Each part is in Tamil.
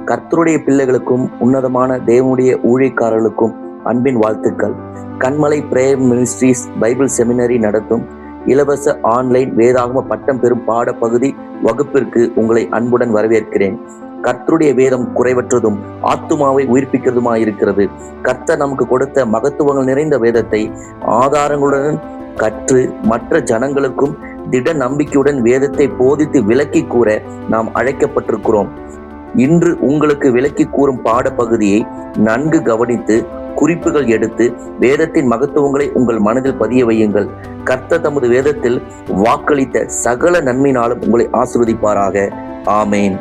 கர்த்தருடைய பிள்ளைகளுக்கும் உன்னதமான தேவனுடைய ஊழியக்காரர்களுக்கும் அன்பின் வாழ்த்துக்கள். கண்மலை பிரேயர் மினிஸ்ட்ரீஸ் பைபிள் செமினரி நடத்தும் இலவச ஆன்லைன் வேதாகம பட்டம் பெறும் பாட பகுதி வகுப்பிற்கு உங்களை அன்புடன் வரவேற்கிறேன். கர்த்தருடைய வேதம் குறைவற்றதும் ஆத்துமாவை உயிர்ப்பிக்கிறதுமாயிருக்கிறது. கர்த்தர் நமக்கு கொடுத்த மகத்துவங்கள் நிறைந்த வேதத்தை ஆதாரங்களுடன் கற்று மற்ற ஜனங்களுக்கும் திட நம்பிக்கையுடன் வேதத்தை போதித்து விளக்கி கூற நாம் அழைக்கப்பட்டிருக்கிறோம். இன்று உங்களுக்கு விளக்கி கூறும் பாட பகுதியை நன்கு கவனித்து குறிப்புகள் எடுத்து வேதத்தின் மகத்துவங்களை உங்கள் மனதில் பதிய வையுங்கள். கர்த்தர் தமது வேதத்தில் வாக்களித்த சகல நன்மையினாலும் உங்களை ஆசீர்வதிப்பாராக. ஆமேன்.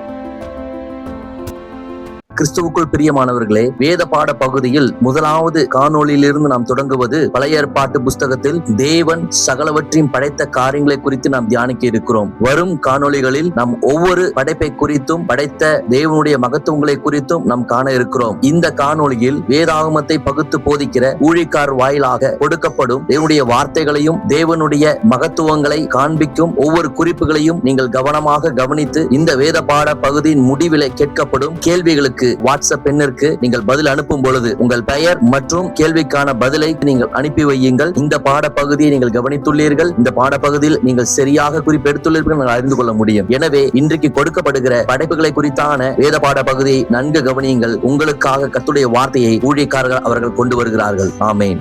கிறிஸ்துவுக்குள் பிரியமானவர்களே, வேத பாட பகுதியில் முதலாவது காணொளியிலிருந்து நாம் தொடங்குவது பழைய ஏற்பாட்டு புஸ்தகத்தில் தேவன் சகலவற்றையும் படைத்த காரியங்களை குறித்து நாம் தியானிக்க இருக்கிறோம். வரும் காணொளிகளில் நாம் ஒவ்வொரு படைப்பை குறித்தும் படைத்த தேவனுடைய மகத்துவங்களை குறித்தும் நாம் காண இருக்கிறோம். இந்த காணொளியில் வேதாகமத்தை பகுத்து போதிக்கிற ஊழியக்காரர் வாயிலாக கொடுக்கப்படும் தேவனுடைய வார்த்தைகளையும் தேவனுடைய மகத்துவங்களை காண்பிக்கும் ஒவ்வொரு குறிப்புகளையும் நீங்கள் கவனமாக கவனித்து இந்த வேத பாட பகுதியின் முடிவிலே கேட்கப்படும் கேள்விகளுக்கு வாட்ஸ்அப் எண்ணிற்கு நீங்கள் பதில் அனுப்பும் பொழுது உங்கள் பெயர் மற்றும் கேள்விக்கான பதிலை நீங்கள் அனுப்பி வையுங்கள். இந்த பாட பகுதியை நீங்கள் கவனித்துள்ளீர்கள், இந்த பாட பகுதியில் நீங்கள் சரியாக குறிப்பெடுத்துள்ளீர்கள் நீங்கள் அறிந்து கொள்ள முடியும். எனவே இன்றைக்கு கொடுக்கப்படுகிற படைப்புகளை குறித்தான வேத பாட பகுதியை நன்கு கவனியுங்கள். உங்களுக்காக கர்த்தருடைய வார்த்தையை ஊழியக்காரர்கள் அவர்கள் கொண்டு வருகிறார்கள். ஆமேன்.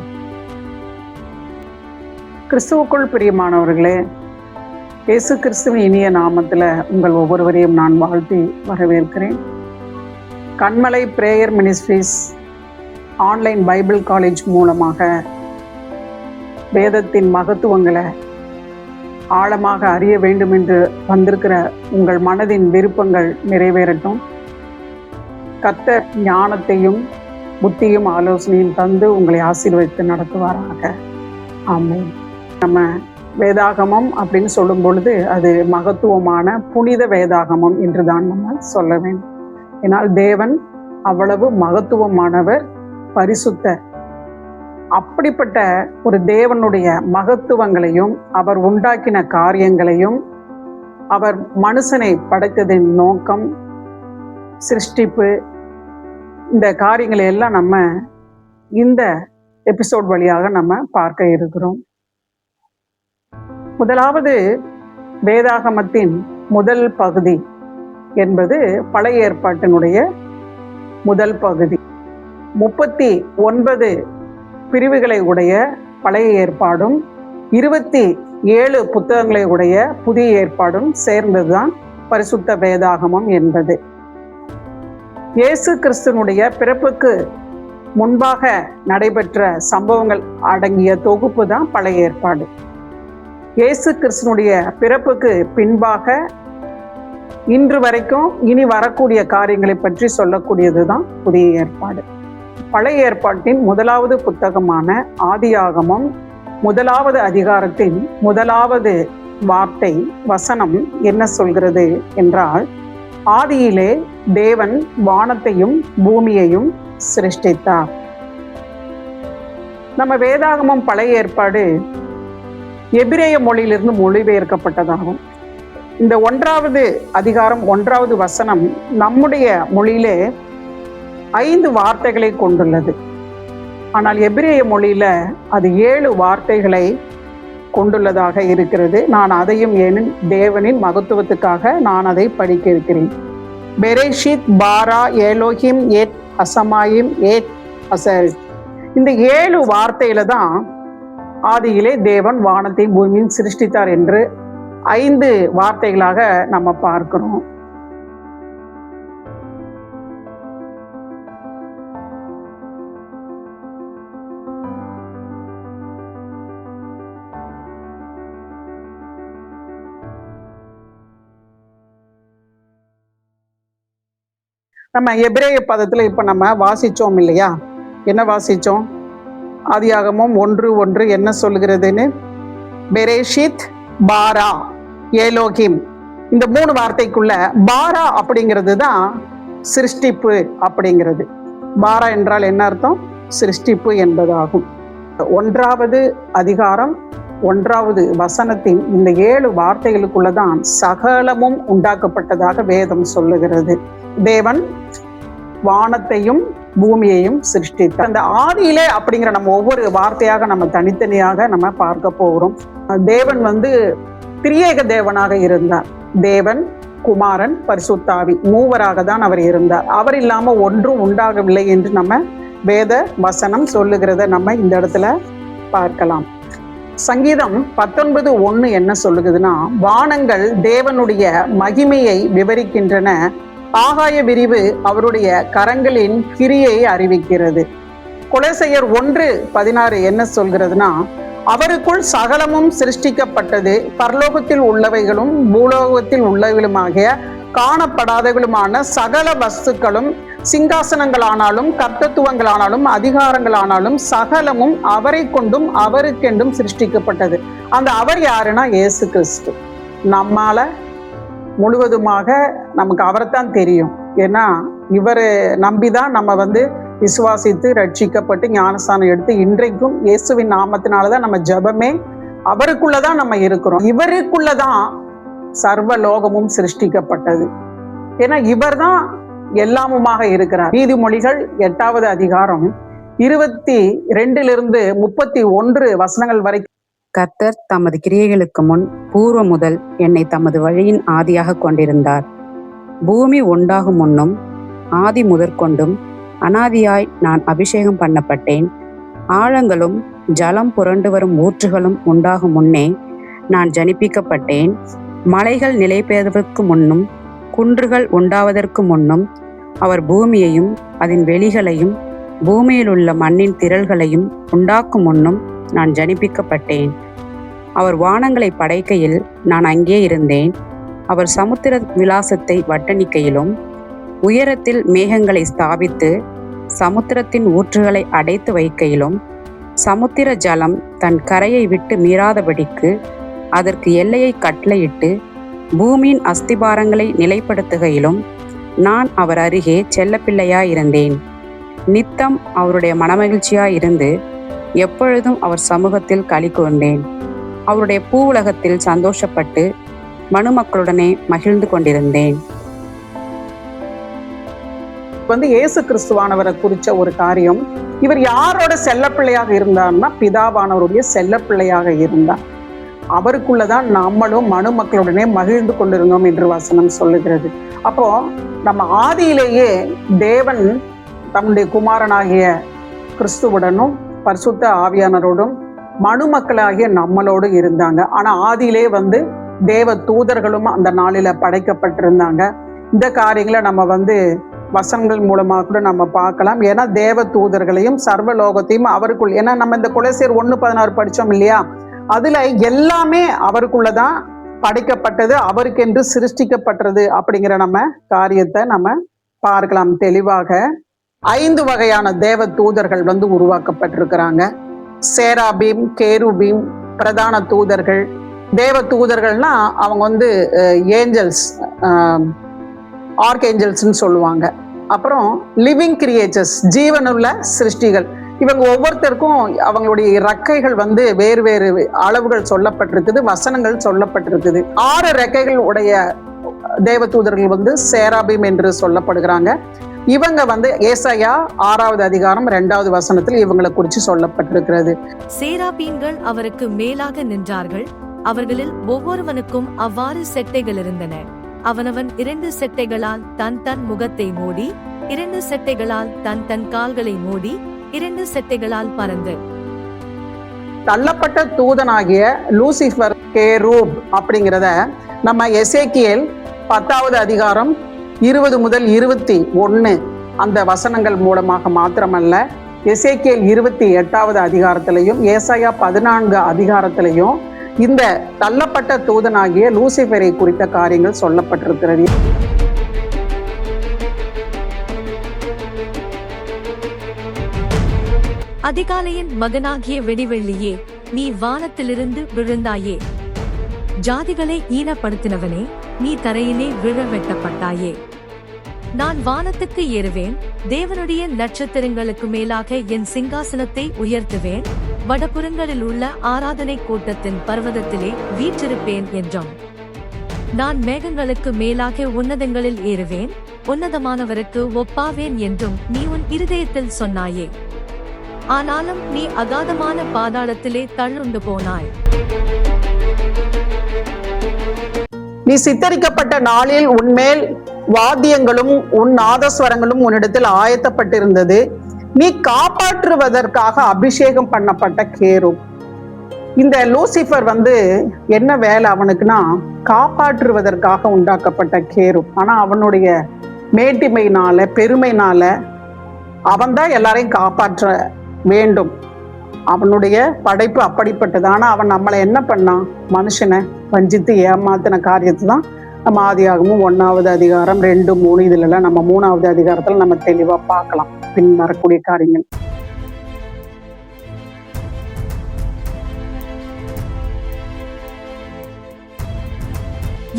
கிறிஸ்துவுக்குள் பிரியமானவர்களே, இயேசு கிறிஸ்துவின் இனிய நாமத்தில் உங்கள் ஒவ்வொருவரையும் நான் வாழ்த்தி வரவேற்கிறேன். கண்மலை prayer ministries online Bible college மூலமாக வேதத்தின் மகத்துவங்களை ஆழமாக அறிய வேண்டும் என்று வந்திருக்கிற உங்கள் மனதின் விருப்பங்கள் நிறைவேறட்டும். கர்த்தர் ஞானத்தையும் புத்தியும் ஆலோசனையும் தந்து உங்களை ஆசீர்வதித்து நடத்துவாராக. ஆமென். நம்ம வேதாகமம் அப்படின்னு சொல்லும் பொழுது அது மகத்துவமான புனித வேதாகமம் என்று தான் நம்ம சொல்ல வேண்டும். ஏனால் தேவன் அவ்வளவு மகத்துவமானவர், பரிசுத்தர். அப்படிப்பட்ட ஒரு தேவனுடைய மகத்துவங்களையும் அவர் உண்டாக்கின காரியங்களையும் அவர் மனுஷனை படைத்ததின் நோக்கம், சிருஷ்டிப்பு, இந்த காரியங்களை எல்லாம் நம்ம இந்த எபிசோட் வழியாக நம்ம பார்க்க இருக்கிறோம். முதலாவது வேதாகமத்தின் முதல் பகுதி என்பது பழைய ஏற்பாட்டினுடைய முதல் பகுதி. 39 பிரிவுகளை உடைய பழைய ஏற்பாடும் 27 புத்தகங்களை உடைய புதிய ஏற்பாடும் சேர்ந்ததுதான் பரிசுத்த வேதாகமம் என்பது. இயேசு கிறிஸ்துனுடைய பிறப்புக்கு முன்பாக நடைபெற்ற சம்பவங்கள் அடங்கிய தொகுப்பு தான் பழைய ஏற்பாடு. இயேசு கிறிஸ்துனுடைய பிறப்புக்கு பின்பாக இன்று வரைக்கும் இனி வரக்கூடிய காரியங்களை பற்றி சொல்லக்கூடியதுதான் புதிய ஏற்பாடு. பழைய ஏற்பாட்டின் முதலாவது புத்தகமான ஆதியாகமம் முதலாவது அதிகாரத்தின் முதலாவது வார்த்தை வசனம் என்ன சொல்கிறது என்றால், ஆதியிலே தேவன் வானத்தையும் பூமியையும் சிருஷ்டித்தார். நம்ம வேதாகமம் பழைய ஏற்பாடு எபிரேய மொழியிலிருந்து மொழிபெயர்க்கப்பட்டதாகும். இந்த 1வது அதிகாரம் 1வது வசனம் நம்முடைய மொழியிலே 5 வார்த்தைகளை கொண்டுள்ளது. ஆனால் எபிரேய மொழியில அது 7 வார்த்தைகளை கொண்டுள்ளதாக இருக்கிறது. நான் அதையும் தேவனின் மகத்துவத்துக்காக நான் அதை படிக்க இருக்கிறேன். பெரேஷித், பாரா, ஏலோஹிம், ஏட் அசமாயிம், ஏட் அசல். இந்த 7 வார்த்தையில தான் ஆதியிலே தேவன் வானத்தை பூமியும் சிருஷ்டித்தார் என்று 5 வார்த்தைகளாக நம்ம பார்க்கிறோம். நம்ம எபிரேய பதத்துல இப்ப நம்ம வாசிச்சோம் இல்லையா? என்ன வாசிச்சோம்? ஆதியாகமம் 1:1 என்ன சொல்லுகிறதுன்னு, பெரேஷித், பாரா, ஏலோகிம். இந்த 3 வார்த்தைக்குள்ள பாரா அப்படிங்கிறது தான் சிருஷ்டிப்பு அப்படிங்கிறது. பாரா என்றால் என்ன அர்த்தம்? சிருஷ்டிப்பு என்பதாகும். 1வது அதிகாரம் 1வது வசனத்தின் இந்த 7 வார்த்தைகளுக்குள்ளதான் சகலமும் உண்டாக்கப்பட்டதாக வேதம் சொல்லுகிறது. தேவன் வானத்தையும் பூமியையும் சிருஷ்டித்தார். அந்த ஆதியிலே அப்படிங்கிற நம்ம ஒவ்வொரு வார்த்தையாக நம்ம தனித்தனியாக நம்ம பார்க்க போகிறோம். தேவன் திரியேக தேவனாக இருந்தார். தேவன், குமாரன், பரிசுத்தாவி மூவராக தான் அவர் இருந்தார். அவர் இல்லாம ஒன்றும் உண்டாகவில்லை என்று நம்ம வேத வசனம் சொல்லுகிறத நம்ம இந்த இடத்துல பார்க்கலாம். சங்கீதம் 19:1 என்ன சொல்லுகுதுன்னா, வானங்கள் தேவனுடைய மகிமையை விவரிக்கின்றன, ஆகாய விரிவு அவருடைய கரங்களின் கிரியை அறிவிக்கிறது. கொலோசையர் 1:16 என்ன சொல்கிறதுனா, அவருக்குள் சகலமும் சிருஷ்டிக்கப்பட்டது, பரலோகத்தில் உள்ளவைகளும் பூலோகத்தில் உள்ளவைகளுமாகிய காணப்படாதவர்களுமான சகல வஸ்துக்களும், சிங்காசனங்களானாலும் கர்த்தத்துவங்களானாலும் அதிகாரங்களானாலும் சகலமும் அவரை கொண்டும் அவருக்கென்றும் சிருஷ்டிக்கப்பட்டது. அந்த அவர் யாருன்னா இயேசு கிறிஸ்து. நம்மால முழுவதுமாக நமக்கு அவரைத்தான் தெரியும். ஏன்னா இவரை நம்பிதான் நம்ம விசுவாசித்து ரட்சிக்கப்பட்டு ஞானஸ்தானம் எடுத்து இன்றைக்கும் இயேசுவின் நாமத்தினாலதான் நம்ம ஜெபமே அவருக்குள்ளதான் நம்ம இருக்கிறோம். இவருக்குள்ளதான் சர்வ லோகமும் சிருஷ்டிக்கப்பட்டது. ஏன்னா இவர் தான் எல்லாமுமாக இருக்கிறார். நீதிமொழிகள் 8வது அதிகாரம் 22 31 வசனங்கள் வரைக்கும், கர்த்தர் தமது கிரியைகளுக்கு முன் பூர்வ முதல் என்னை தமது வழியின் ஆதியாக கொண்டிருந்தார். பூமி உண்டாகும் முன்னும் ஆதி முதற்கொண்டும் அனாதியாய் நான் அபிஷேகம் பண்ணப்பட்டேன். ஆழங்களும் ஜலம் புரண்டு வரும் ஊற்றுகளும் உண்டாகும் முன்னே நான் ஜனிப்பிக்கப்பட்டேன். மலைகள் நிலை பெறுவதற்கு முன்னும் குன்றுகள் உண்டாவதற்கு முன்னும் அவர் பூமியையும் அதன் வெளிகளையும் பூமியில் உள்ள மண்ணின் திரள்களையும் உண்டாக்கும் முன்னும் நான் ஜனிப்பிக்கப்பட்டேன். அவர் வானங்களை படைக்கையில் நான் அங்கே இருந்தேன். அவர் சமுத்திர விலாசத்தை வட்டணிக்கையிலும் உயரத்தில் மேகங்களை ஸ்தாபித்து சமுத்திரத்தின் ஊற்றுகளை அடைத்து வைக்கையிலும் சமுத்திர ஜலம் தன் கரையை விட்டு மீறாதபடிக்கு அதற்கு எல்லையை கட்டளையிட்டு பூமியின் அஸ்திபாரங்களை நிலைப்படுத்துகையிலும் நான் அவர் அருகே செல்லப்பிள்ளையாயிருந்தேன். நித்தம் அவருடைய மனமகிழ்ச்சியாயிருந்து எப்பொழுதும் அவர் சமூகத்தில் களி கூர்ந்தேன். அவருடைய பூவுலகத்தில் சந்தோஷப்பட்டு மனுமக்களுடனே மகிழ்ந்து கொண்டிருந்தேன். இயேசு கிறிஸ்துவானவரை குறிச்ச ஒரு காரியம், இவர் யாரோட செல்லப்பிள்ளையாக இருந்தார்னா பிதாவானவருடைய செல்லப்பிள்ளையாக இருந்தார். அவருக்குள்ளதான் நம்மளும் மனுமக்களுடனே மகிழ்ந்து கொண்டிருந்தோம் என்று வசனம் சொல்லுகிறது. அப்போ நம்ம ஆதியிலேயே தேவன் தம்முடைய குமாரனாகிய கிறிஸ்துவுடனும் பரிசுத்த ஆவியானரோடும் மனுமக்களாகிய நம்மளோடு இருந்தாங்க. ஆனா ஆதியிலே தேவ தூதர்களும் அந்த நாளில படைக்கப்பட்டிருந்தாங்க. இந்த காரியங்களை நம்ம வசனங்கள் மூலமாக கூட நம்ம பார்க்கலாம். ஏன்னா தேவ தூதர்களையும் சர்வலோகத்தையும் அவருக்குள், ஏன்னா நம்ம இந்த கொலோசியர் 1:16 படிச்சோம் இல்லையா, அதுல எல்லாமே அவருக்குள்ளதான் படைக்கப்பட்டது, அவருக்கென்று சிருஷ்டிக்கப்பட்டது அப்படிங்கிற நம்ம காரியத்தை நம்ம பார்க்கலாம் தெளிவாக. 5 வகையான தேவ தூதர்கள் உருவாக்கப்பட்டிருக்கிறாங்க. சேராபீம், கேருபீம், பிரதான தூதர்கள். தேவ தூதர்கள்னா அவங்க ஏஞ்சல்ஸ், ஆர்க்ஏஞ்சல்ஸ்ன்னு சொல்லுவாங்க. அப்புறம் லிவிங் கிரியேச்சர்ஸ், ஜீவனுள்ள சிருஷ்டிகள். இவங்க ஒவ்வொருத்தருக்கும் அவங்களுடைய இறக்கைகள் வேறு வேறு அளவுகள் சொல்லப்பட்டிருக்குது, வசனங்கள் சொல்லப்பட்டிருக்குது. 6 ரெக்கைகள் உடைய தேவ தூதர்கள் சேராபீம் என்று சொல்லப்படுகிறாங்க. இவங்க ஏசாயா 6வது அதிகாரம் 2வது வசனத்தில் இவங்களை குறித்து சொல்லப்பட்டிருக்கிறது. சேராபீன்கள் அவருக்கு மேலாக நின்றார்கள், அவர்களில் ஒவ்வொருவனுக்கும் அவ்வாறு செட்டைகள் இருந்தன. அவனவன் 2 செட்டைகளால் தன் தன் முகத்தை மூடி, 2 செட்டைகளால் தன் தன் கால்களை மூடி, 2 செட்டைகளால் பறந்து. தள்ளப்பட்ட தூதனாகிய லூசிபர், கேரூப் அப்படிங்கிறத நம்ம எசேக்கியேல் 10வது அதிகாரம் 20 முதல் 21 அந்த வசனங்கள் மூலமாக மாத்திரமல்ல, எசேக்கியேல் 28வது அதிகாரத்திலையும் ஏசாயா 14 அதிகாரத்திலையும் இந்த தள்ளப்பட்ட தூதனாகிய லூசிபரை குறித்த காரியங்கள் சொல்லப்பட்டிருக்கிறது. அதிகாலையின் மகனாகிய வெடிவெள்ளியே, நீ வானத்திலிருந்து விழுந்தாயே. ஜாதிகளை ஈனப்படுத்தினவனே, நீ தரையிலே விழ வெட்டப்பட்டாயே. நான் வானத்துக்கு ஏறுவேன், தேவனுடைய நட்சத்திரங்களுக்கு மேலாக என் சிங்காசனத்தை உயர்த்துவேன், வடபுறங்களில் உள்ள ஆராதனை கூட்டத்தின் பர்வதத்திலே வீற்றிருப்பேன் என்றான். நான் மேகங்களுக்கு மேலாக உன்னதங்களில் ஏறுவேன், உன்னதமானவருக்கு ஒப்பாவேன் என்றும் நீ உன் இருதயத்தில் சொன்னாயே. ஆனாலும் நீ அகாதமான பாதாளத்திலே தள்ளுண்டு போனாய். நீ சித்தரிக்கப்பட்ட நாளில் உன்மேல் வாத்தியங்களும் உன் நாதஸ்வரங்களும் உன்னிடத்தில் ஆயத்தப்பட்டிருந்தது. நீ காப்பாற்றுவதற்காக அபிஷேகம் பண்ணப்பட்ட கேருப். இந்த லூசிபர் என்ன வேலை அவனுக்குன்னா, காப்பாற்றுவதற்காக உண்டாக்கப்பட்ட கேருப். ஆனா அவனுடைய மேட்டிமையினால, பெருமைனால அவன்தான் எல்லாரையும் காப்பாற்ற வேண்டும். அவனுடைய படைப்பு அப்படிப்பட்டது. ஆனா அவன் நம்மளை என்ன பண்ணான்? மனுஷனை வஞ்சித்து ஏமாத்தின காரியத்தை தான் நம்ம ஆதியாகமும் 1வது அதிகாரம் 2, 3 இதுல நம்ம 3வது அதிகாரத்துல நம்ம தெளிவா பார்க்கலாம் பின் வரக்கூடிய காரியங்கள்.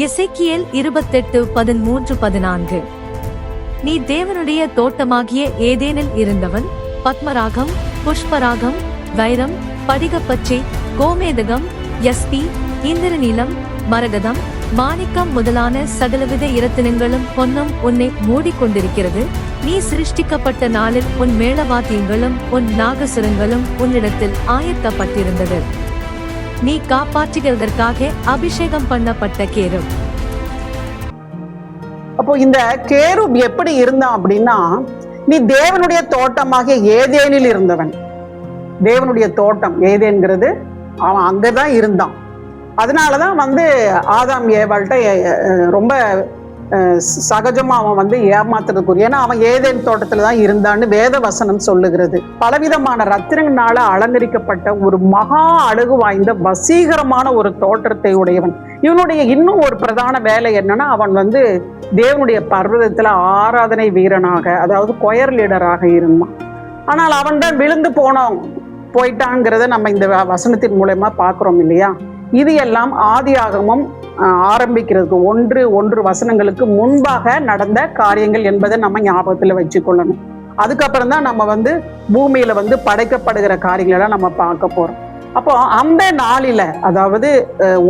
எசேக்கியேல் 28:13-14. நீ தேவனுடைய தோட்டமாகிய ஏதேனில் இருந்தவன். பத்மராகம், புஷ்பராகம், வைரம், படிகப்பச்சை, கோமேதகம், யஸ்பி, இந்திரநீலம், மரகதம், மாணிக்கம் முதலான சகலவித இரத்தினங்களும் பொன்னும் உன்னை மூடிக்கொண்டிருக்கிறது. நீ சிருஷ்டிக்கப்பட்ட நாளில் உன் மேளவாத்தியங்களும் உன் நாகசுரங்களும் உன்னிடத்தில் ஆயத்தப்பட்டிருந்தது. நீ காப்பாற்றுகிறதற்காக அபிஷேகம் பண்ணப்பட்ட கேருப். அப்போ இந்த கேருப் எப்படி இருந்தான் அப்படின்னா, நீ தேவனுடைய தோட்டமாகிய ஏதேனில் இருந்தவன். தேவனுடைய தோட்டம் ஏதேன்கிறது அவன் அங்கதான் இருந்தான். அதனாலதான் ஆதாம் ஏவாள்கிட்ட ரொம்ப சகஜமா அவன் ஏமாத்துறதுக்குரிய, ஏன்னா அவன் ஏதேன் தோட்டத்துலதான் இருந்தான்னு வேத வசனம் சொல்லுகிறது. பலவிதமான ரத்தினங்களால அலங்கரிக்கப்பட்ட ஒரு மகா அழகு வாய்ந்த வசீகரமான ஒரு தோற்றத்தை உடையவன். இவனுடைய இன்னும் ஒரு பிரதான வேலை என்னன்னா, அவன் தேவனுடைய பர்வதத்துல ஆராதனை வீரனாக, அதாவது கொயர் லீடராக இருந்தான். ஆனால் அவன் தான் விழுந்து போயிட்டாங்கிறத நம்ம இந்த வசனத்தின் மூலமா பாக்குறோம் இல்லையா? இது எல்லாம் ஆதியாகமம் ஆரம்பிக்கிறதுக்கு 1 வசனங்களுக்கு முன்பாக நடந்த காரியங்கள் என்பதை நம்ம ஞாபகத்துல வச்சுக்கொள்ளணும். அதுக்கப்புறம் தான் நம்ம பூமியில படைக்கப்படுகிற காரியங்களெல்லாம் நம்ம பார்க்க போறோம். அப்போ அந்த நாளில, அதாவது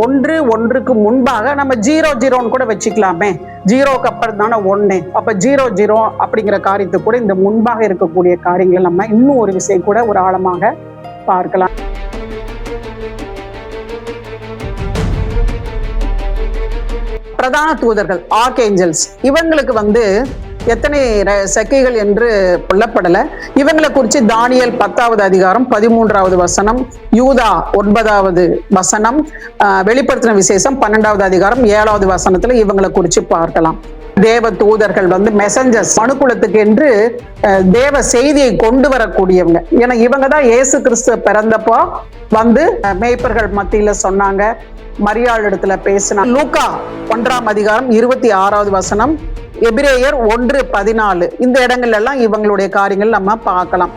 1:1க்கு முன்பாக நம்ம 0:0 கூட வச்சுக்கலாமே. 0க்கு அப்புறம் தானே 1. அப்ப 0:0 அப்படிங்கிற காரியத்தை கூட இந்த முன்பாக இருக்கக்கூடிய காரியங்களை நம்ம இன்னும் ஒரு விஷயம் கூட ஒரு ஆழமாக பார்க்கலாம். பிரதான தூதர்கள், ஆர்க்ஏஞ்சல்ஸ், இவங்களுக்கு எத்தனை செக்கைகள் என்று சொல்லப்படல. இவங்களை குறித்து தானியேல் 10வது அதிகாரம் 13வது வசனம், யூதா 9வது வசனம், வெளிப்படுத்தின விசேஷம் 12வது அதிகாரம் 7வது வசனத்துல இவங்களை குறித்து பார்க்கலாம். தேவ தூதர்கள் மெசஞ்சர்ஸ், மனுக்குலத்துக்கு என்று தேவ செய்தியை கொண்டு வரக்கூடியவங்க. ஏன்னா இவங்க தான் இயேசு கிறிஸ்து பிறந்தப்போ மேய்ப்பர்கள் மத்தியில சொன்னாங்க, மரியாள் இடத்துல பேசினா. லூக்கா 1ஆம் அதிகாரம் 26வது வசனம், எபிரேயர் 1:14, இந்த இடங்கள்ல எல்லாம் இவங்களுடைய காரியங்கள் நம்ம பார்க்கலாம்.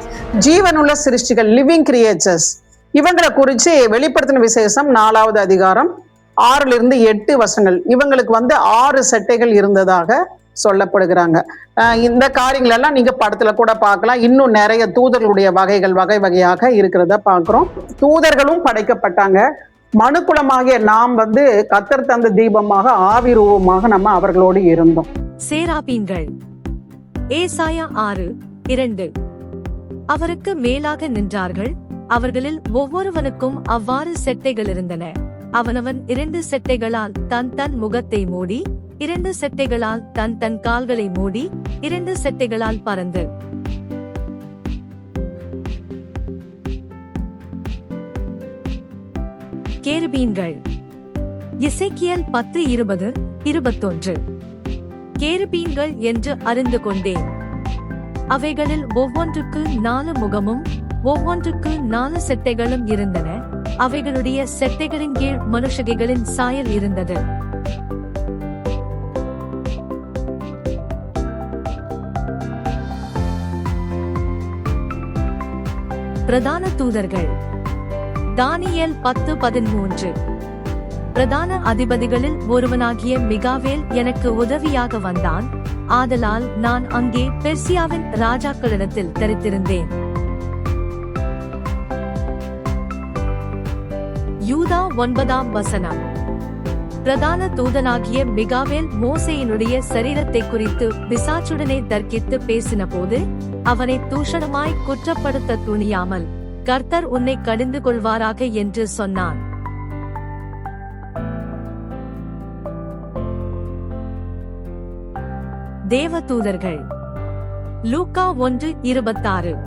ஜீவனுள்ள சிருஷ்டிகள், லிவிங் கிரியேச்சர்ஸ், இவங்களை குறித்து வெளிப்படுத்தின விசேஷம் 4வது அதிகாரம் 6-8 வசனங்கள், இவங்களுக்கு 6 செட்டைகள் இருந்ததாக சொல்லப்படுகிறாங்க. இந்த காரியங்கள் எல்லாம் நீங்க படத்துல கூட பார்க்கலாம். இன்னும் நிறைய தூதர்களுடைய வகைகள் வகை வகையாக இருக்கிறத பார்க்கிறோம். தூதர்களும் படைக்கப்பட்டாங்க. மனுக்குலமாகிய நாம் கர்த்தர் தந்த தீபமாக, ஆவி ரூபமாக நம்ம அவர்களோடு இருந்தோம். சேராபீன்கள். ஏசாயா 6:2. அவருக்கு மேலாக நின்றார்கள். அவர்களில் ஒவ்வொருவனுக்கும் அவ்வாறு செட்டைகள் இருந்தன. அவனவன் 2 செட்டைகளால் தன் முகத்தை மூடி, 2 செட்டைகளால் தன் கால்களை மூடி, 2 செட்டைகளால் பறந்து. கேருபீன்கள். எசேக்கியேல் 10:20-21. கேருபீன்கள் என்று அறிந்து கொண்டேன். அவைகளில் ஒவ்வொன்றுக்கு 4 முகமும் ஒவ்வொன்றுக்கு 4 செட்டைகளும் இருந்தன. அவைகளுடைய செட்டைகளின் கீழ் மனுஷகைகளின் சாயல் இருந்தது. பிரதான தூதர்கள். தானியேல் 10:13. பிரதான அதிபதிகளில் ஒருவனாகிய மிகாவேல் எனக்கு உதவியாக வந்தான். ஆதலால் நான் அங்கே பெர்சியாவின் ராஜாக்களிடத்தில் தரித்திருந்தேன். யூதா 9ஆம் வசனம். பிரதான தூதனாகிய மிகாவேல் மோசேயினுடைய சரீரத்தை குறித்து பிசாசுடனே தர்க்கித்து பேசின போது அவனை தூஷணமாய் குற்றப்படுத்த துணியாமல், கர்த்தர் உன்னை கடிந்து கொள்வாராக என்று சொன்னான். தேவதூதர்கள். லூக்கா 1:26.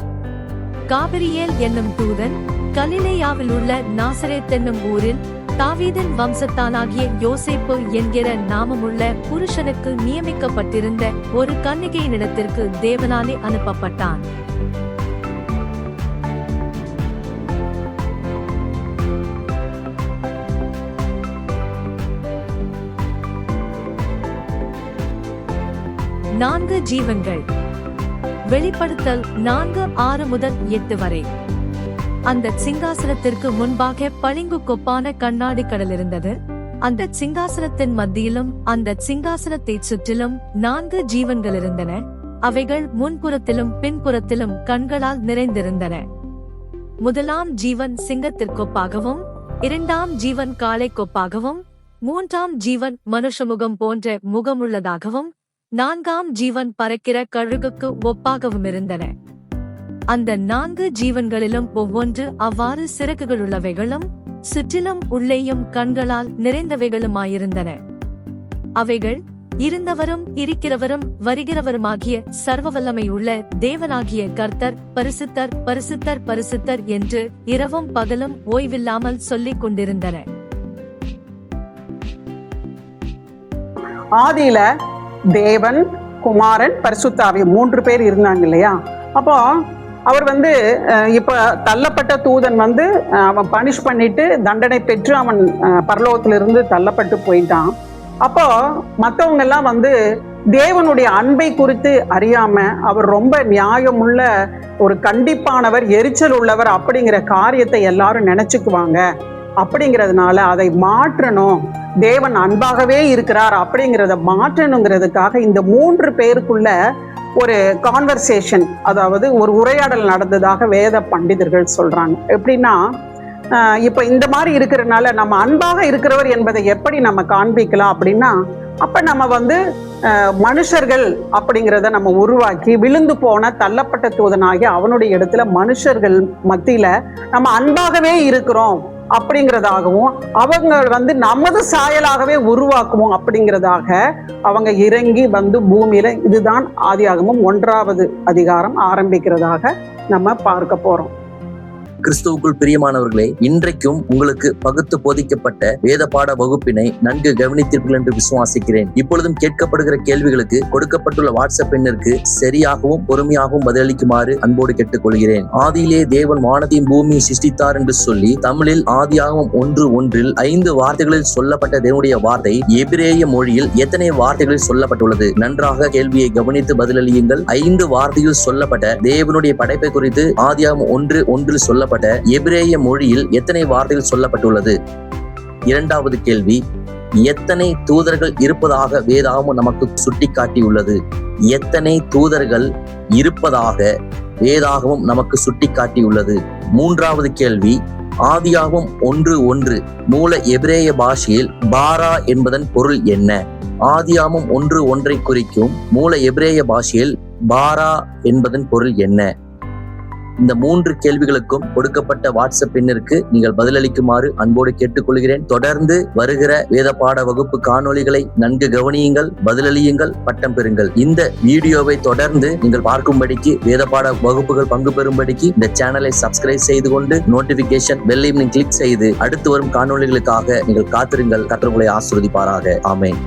காபிரியேல் என்னும் தூதன் கலிலேயாவில் உள்ள நாசரேத் என்னும் ஊரில் தாவீதின் வம்சத்தானாகிய யோசேப்பு என்கிற நாமமுள்ள புருஷனுக்கு நியமிக்கப்பட்டிருந்த ஒரு கன்னிகையினிடத்திற்கு தேவனாலே அனுப்பப்பட்டான். நான்கு ஜீவன்கள். வெளிப்படுத்தல் 4:6 முதல் 8 வரை. அந்த சிங்காசனத்திற்கு முன்பாக பளிங்கு கொப்பான கண்ணாடி கடல் இருந்தது. அந்த சிங்காசனத்தின் மத்தியிலும் அந்த சிங்காசனத்தை சுற்றிலும் 4 ஜீவன்கள் இருந்தன. அவைகள் முன்புறத்திலும் பின்புறத்திலும் கண்களால் நிறைந்திருந்தன. முதலாம் ஜீவன் சிங்கத்திற்கொப்பாகவும், இரண்டாம் ஜீவன் காளை கொப்பாகவும், மூன்றாம் ஜீவன் மனுஷமுகம் போன்ற முகமுள்ளதாகவும், நான்காம் ஜீவன் பறக்கிற கழுகுக்கு ஒப்பாகவும் இருந்தன. அந்த 4 ஜீவன்களிலும் ஒவ்வொன்று அவ்வாறு சிறகுகளுள்ளவைகளும் சுற்றிலும் உள்ளேயும் கண்களால் நிறைந்தவைகளுமாயிருந்தன. அவைகள் இருந்தவரும் இருக்கிறவரும் வருகிறவருமாகிய சர்வவல்லமை உள்ள தேவனாகிய கர்த்தர் பரிசுத்தர் பரிசுத்தர் பரிசுத்தர் என்று இரவும் பகலும் ஓய்வில்லாமல் சொல்லிக் கொண்டிருந்தன. ஆதியில தேவன், குமாரன், பரிசுத்தாவி 3 பேர் இருந்தாங்க இல்லையா? அப்போ அவர் இப்ப தள்ளப்பட்ட தூதன் அவன் பனிஷ் பண்ணிட்டு தண்டனை பெற்று அவன் பரலோகத்திலிருந்து தள்ளப்பட்டு போயிட்டான். அப்போ மற்றவங்க எல்லாம் தேவனுடைய அன்பை குறித்து அறியாம அவர் ரொம்ப நியாயமுள்ள ஒரு கண்டிப்பானவர், எரிச்சல் உள்ளவர் அப்படிங்கிற காரியத்தை எல்லாரும் நினைச்சுக்குவாங்க. அப்படிங்கிறதுனால அதை மாற்றணும், தேவன் அன்பாகவே இருக்கிறார் அப்படிங்கிறத மாற்றணுங்கிறதுக்காக இந்த 3 பேருக்குள்ள ஒரு கான்வர்சேஷன், அதாவது ஒரு உரையாடல் நடந்ததாக வேத பண்டிதர்கள் சொல்றாங்க. எப்படின்னா, இப்ப இந்த மாதிரி இருக்கிறதுனால நம்ம அன்பாக இருக்கிறவர் என்பதை எப்படி நம்ம காண்பிக்கலாம் அப்படின்னா, அப்ப நம்ம மனுஷர்கள் அப்படிங்கிறத நம்ம உருவாக்கி விழுந்து போன தள்ளப்பட்ட தூதனாகி அவனுடைய இடத்துல மனுஷர்கள் மத்தியில நம்ம அன்பாகவே இருக்கிறோம் அப்படிங்கிறதாகவும், அவங்க நமது சாயலாகவே உருவாக்குவோம் அப்படிங்கிறதாக அவங்க இறங்கி பூமியில, இதுதான் ஆதியாகமம் 1வது அதிகாரம் ஆரம்பிக்கிறதாக நம்ம பார்க்க போறோம். கிறிஸ்துவுக்குள் பிரியமானவர்களே, இன்றைக்கும் உங்களுக்கு பகுத்து போதிக்கப்பட்ட வேத பாட வகுப்பினை நன்கு கவனித்தீர்கள் என்று விசுவாசிக்கிறேன். இப்பொழுதும் கேட்கப்படுகிற கேள்விகளுக்கு கொடுக்கப்பட்டுள்ள வாட்ஸ்அப் எண்ணிற்கு சரியாகவும் பொறுமையாகவும் பதிலளிக்குமாறு அன்போடு கேட்டுக்கொள்கிறேன். ஆதியிலே தேவன் வானத்தையும் பூமியை சிருஷ்டித்தார் என்று சொல்லி தமிழில் ஆதியாகமம் 1:1 5 வார்த்தைகளில் சொல்லப்பட்ட தேவனுடைய வார்த்தை எபிரேய மொழியில் எத்தனை வார்த்தைகளில் சொல்லப்பட்டுள்ளது? நன்றாக கேள்வியை கவனித்து பதிலளியுங்கள். 5 வார்த்தையில் சொல்லப்பட்ட தேவனுடைய படைப்பை குறித்து ஆதியாகமம் 1:1 சொல்லப்பட்ட எபிரேய மொழியில் எத்தனை வார்த்தைகள் சொல்லப்பட்டுள்ளது? இரண்டாவது கேள்வி, எத்தனை தூதர்கள் இருப்பதாக வேதாகமம் நமக்கு சுட்டிக்காட்டியுள்ளது? எத்தனை தூதர்கள் இருப்பதாக வேதாகமம் நமக்கு சுட்டிக்காட்டியுள்ளது? மூன்றாவது கேள்வி, ஆதியாகமம் 1:1 மூல எபிரேய பாஷையில் பாரா என்பதன் பொருள் என்ன? ஆதியாகமம் 1:1 குறிக்கும் மூல எபிரேய பாஷையில் பாரா என்பதன் பொருள் என்ன? இந்த 3 கேள்விகளுக்கும் கொடுக்கப்பட்ட வாட்ஸ்அப் எண்ணிற்கு நீங்கள் பதிலளிக்குமாறு அன்போடு கேட்டுக்கொள்கிறேன். தொடர்ந்து வருகிற வேத பாட வகுப்பு காணொளிகளை நன்கு கவனியுங்கள், பதிலளியுங்கள், பட்டம் பெறுங்கள். இந்த வீடியோவை தொடர்ந்து நீங்கள் பார்க்கும்படிக்கு, வேத பாட வகுப்புகள் பங்கு பெறும்படிக்கு இந்த சேனலை சப்ஸ்கிரைப் செய்து கொண்டு நோட்டிபிகேஷன் பெல் ஐகானை கிளிக் செய்து அடுத்து வரும் காணொளிகளுக்காக நீங்கள் காத்திருங்கள். கர்த்தர் உங்களை ஆசீர்வதிப்பாராக. ஆமென்.